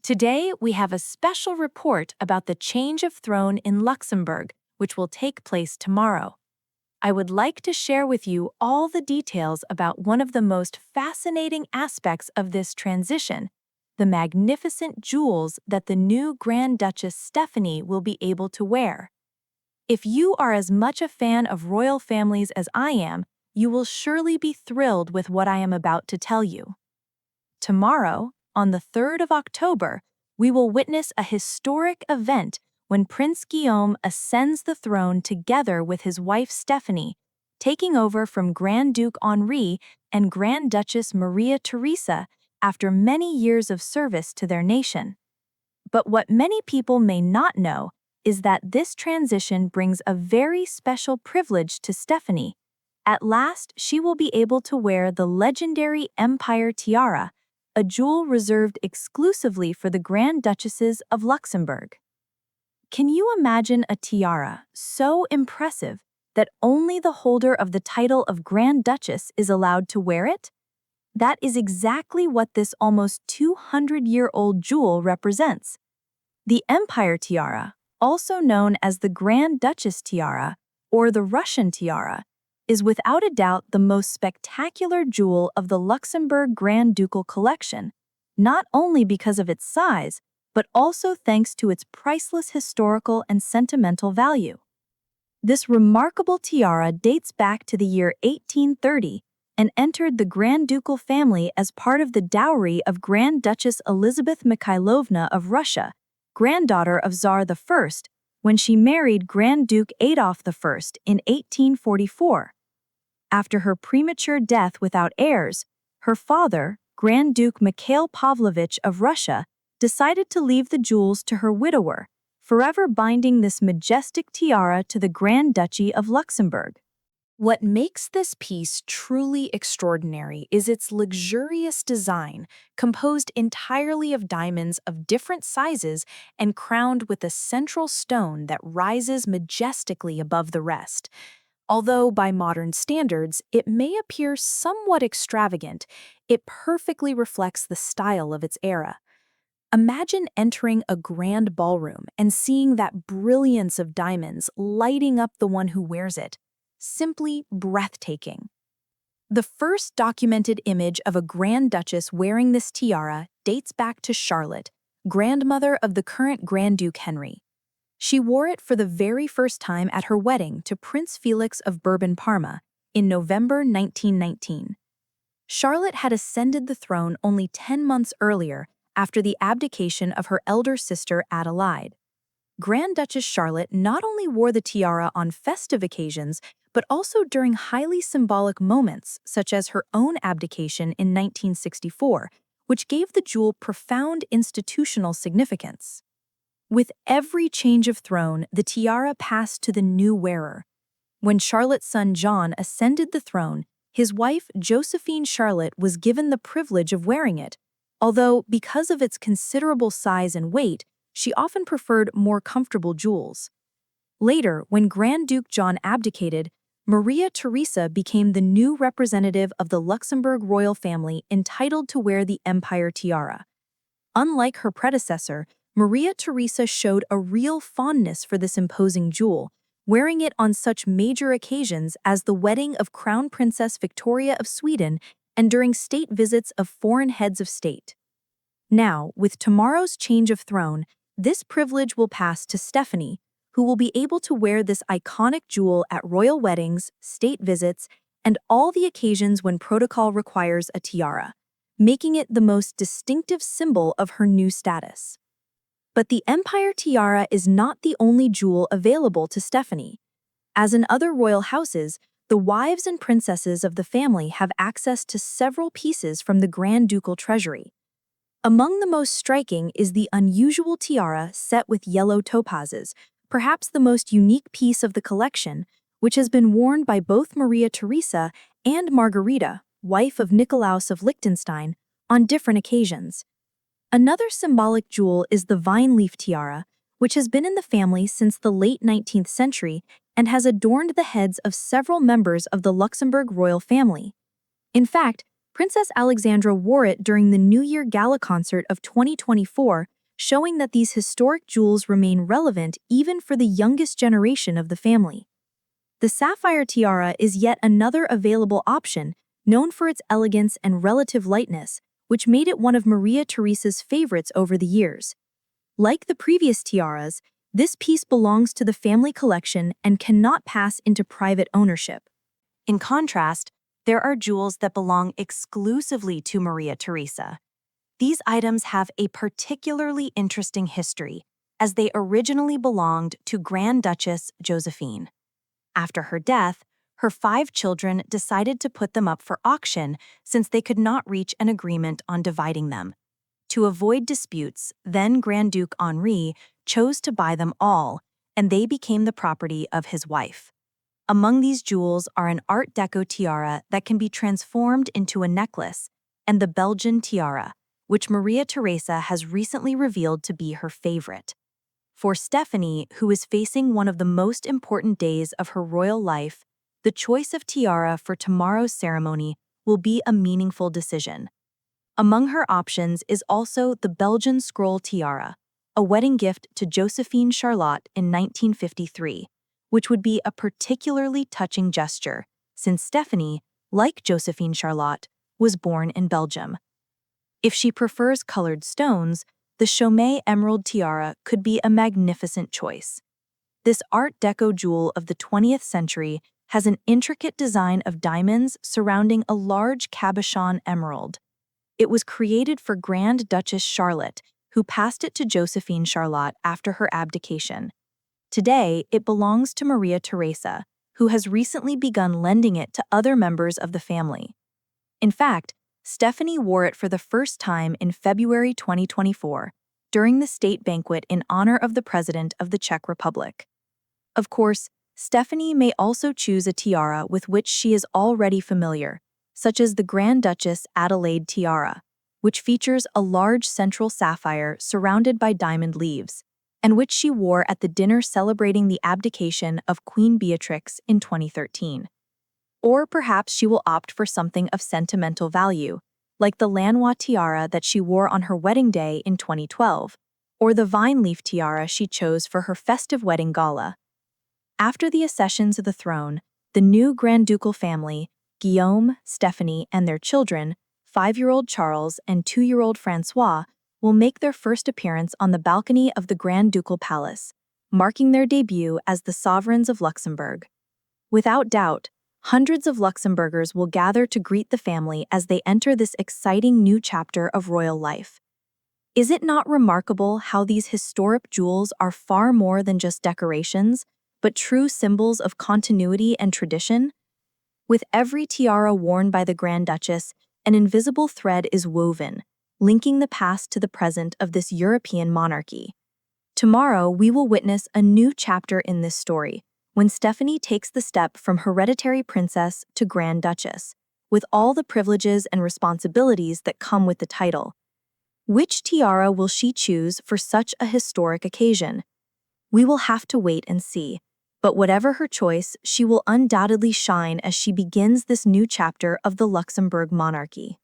Today, we have a special report about the change of throne in Luxembourg, which will take place tomorrow. I would like to share with you all the details about one of the most fascinating aspects of this transition, the magnificent jewels that the new Grand Duchess Stéphanie will be able to wear. If you are as much a fan of royal families as I am, you will surely be thrilled with what I am about to tell you. Tomorrow, on the 3rd of October, we will witness a historic event when Prince Guillaume ascends the throne together with his wife Stéphanie, taking over from Grand Duke Henri and Grand Duchess Maria Teresa after many years of service to their nation. But what many people may not know is that this transition brings a very special privilege to Stéphanie. At last, she will be able to wear the legendary Empire Tiara, a jewel reserved exclusively for the Grand Duchesses of Luxembourg. Can you imagine a tiara so impressive that only the holder of the title of Grand Duchess is allowed to wear it? That is exactly what this almost 200-year-old jewel represents. The Empire Tiara, also known as the Grand Duchess Tiara or the Russian Tiara, is without a doubt the most spectacular jewel of the Luxembourg Grand Ducal collection, not only because of its size, but also thanks to its priceless historical and sentimental value. This remarkable tiara dates back to the year 1830 and entered the Grand Ducal family as part of the dowry of Grand Duchess Elizabeth Mikhailovna of Russia, granddaughter of Tsar I, when she married Grand Duke Adolf I in 1844. After her premature death without heirs, her father, Grand Duke Mikhail Pavlovich of Russia, decided to leave the jewels to her widower, forever binding this majestic tiara to the Grand Duchy of Luxembourg. What makes this piece truly extraordinary is its luxurious design, composed entirely of diamonds of different sizes and crowned with a central stone that rises majestically above the rest. Although by modern standards, it may appear somewhat extravagant, it perfectly reflects the style of its era. Imagine entering a grand ballroom and seeing that brilliance of diamonds lighting up the one who wears it. Simply breathtaking. The first documented image of a Grand Duchess wearing this tiara dates back to Charlotte, grandmother of the current Grand Duke Henry. She wore it for the very first time at her wedding to Prince Felix of Bourbon-Parma in November 1919. Charlotte had ascended the throne only 10 months earlier after the abdication of her elder sister Adelaide. Grand Duchess Charlotte not only wore the tiara on festive occasions, but also during highly symbolic moments, such as her own abdication in 1964, which gave the jewel profound institutional significance. With every change of throne, the tiara passed to the new wearer. When Charlotte's son John ascended the throne, his wife Josephine Charlotte was given the privilege of wearing it, although because of its considerable size and weight, she often preferred more comfortable jewels. Later, when Grand Duke John abdicated, Maria Teresa became the new representative of the Luxembourg royal family entitled to wear the Empire Tiara. Unlike her predecessor, Maria Teresa showed a real fondness for this imposing jewel, wearing it on such major occasions as the wedding of Crown Princess Victoria of Sweden and during state visits of foreign heads of state. Now, with tomorrow's change of throne, this privilege will pass to Stéphanie, who will be able to wear this iconic jewel at royal weddings, state visits, and all the occasions when protocol requires a tiara, making it the most distinctive symbol of her new status. But the Empire Tiara is not the only jewel available to Stéphanie. As in other royal houses, the wives and princesses of the family have access to several pieces from the Grand Ducal treasury. Among the most striking is the unusual tiara set with yellow topazes, perhaps the most unique piece of the collection, which has been worn by both Maria Teresa and Margarita, wife of Nikolaus of Liechtenstein, on different occasions. Another symbolic jewel is the Vine Leaf Tiara, which has been in the family since the late 19th century and has adorned the heads of several members of the Luxembourg royal family. In fact, Princess Alexandra wore it during the New Year Gala concert of 2024, showing that these historic jewels remain relevant even for the youngest generation of the family. The Sapphire Tiara is yet another available option, known for its elegance and relative lightness, which made it one of Maria Teresa's favorites over the years. Like the previous tiaras, this piece belongs to the family collection and cannot pass into private ownership. In contrast, there are jewels that belong exclusively to Maria Teresa. These items have a particularly interesting history, as they originally belonged to Grand Duchess Josephine. After her death, her 5 children decided to put them up for auction since they could not reach an agreement on dividing them. To avoid disputes, then Grand Duke Henri chose to buy them all, and they became the property of his wife. Among these jewels are an Art Deco tiara that can be transformed into a necklace, and the Belgian Tiara, which Maria Teresa has recently revealed to be her favorite. For Stephanie, who is facing one of the most important days of her royal life, the choice of tiara for tomorrow's ceremony will be a meaningful decision. Among her options is also the Belgian Scroll Tiara, a wedding gift to Josephine Charlotte in 1953, which would be a particularly touching gesture, since Stephanie, like Josephine Charlotte, was born in Belgium. If she prefers colored stones, the Chaumet Emerald Tiara could be a magnificent choice. This Art Deco jewel of the 20th century has an intricate design of diamonds surrounding a large cabochon emerald. It was created for Grand Duchess Charlotte, who passed it to Josephine Charlotte after her abdication. Today, it belongs to Maria Teresa, who has recently begun lending it to other members of the family. In fact, Stephanie wore it for the first time in February 2024, during the state banquet in honor of the President of the Czech Republic. Of course, Stephanie may also choose a tiara with which she is already familiar, such as the Grand Duchess Adelaide Tiara, which features a large central sapphire surrounded by diamond leaves, and which she wore at the dinner celebrating the abdication of Queen Beatrix in 2013. Or perhaps she will opt for something of sentimental value, like the Lanois tiara that she wore on her wedding day in 2012, or the Vine Leaf Tiara she chose for her festive wedding gala. After the accession to the throne, the new Grand Ducal family, Guillaume, Stephanie, and their children, 5-year-old Charles and 2-year-old Francois, will make their first appearance on the balcony of the Grand Ducal Palace, marking their debut as the sovereigns of Luxembourg. Without doubt, hundreds of Luxembourgers will gather to greet the family as they enter this exciting new chapter of royal life. Is it not remarkable how these historic jewels are far more than just decorations, but true symbols of continuity and tradition? With every tiara worn by the Grand Duchess, an invisible thread is woven, linking the past to the present of this European monarchy. Tomorrow, we will witness a new chapter in this story, when Stephanie takes the step from hereditary princess to Grand Duchess, with all the privileges and responsibilities that come with the title. Which tiara will she choose for such a historic occasion? We will have to wait and see, but whatever her choice, she will undoubtedly shine as she begins this new chapter of the Luxembourg monarchy.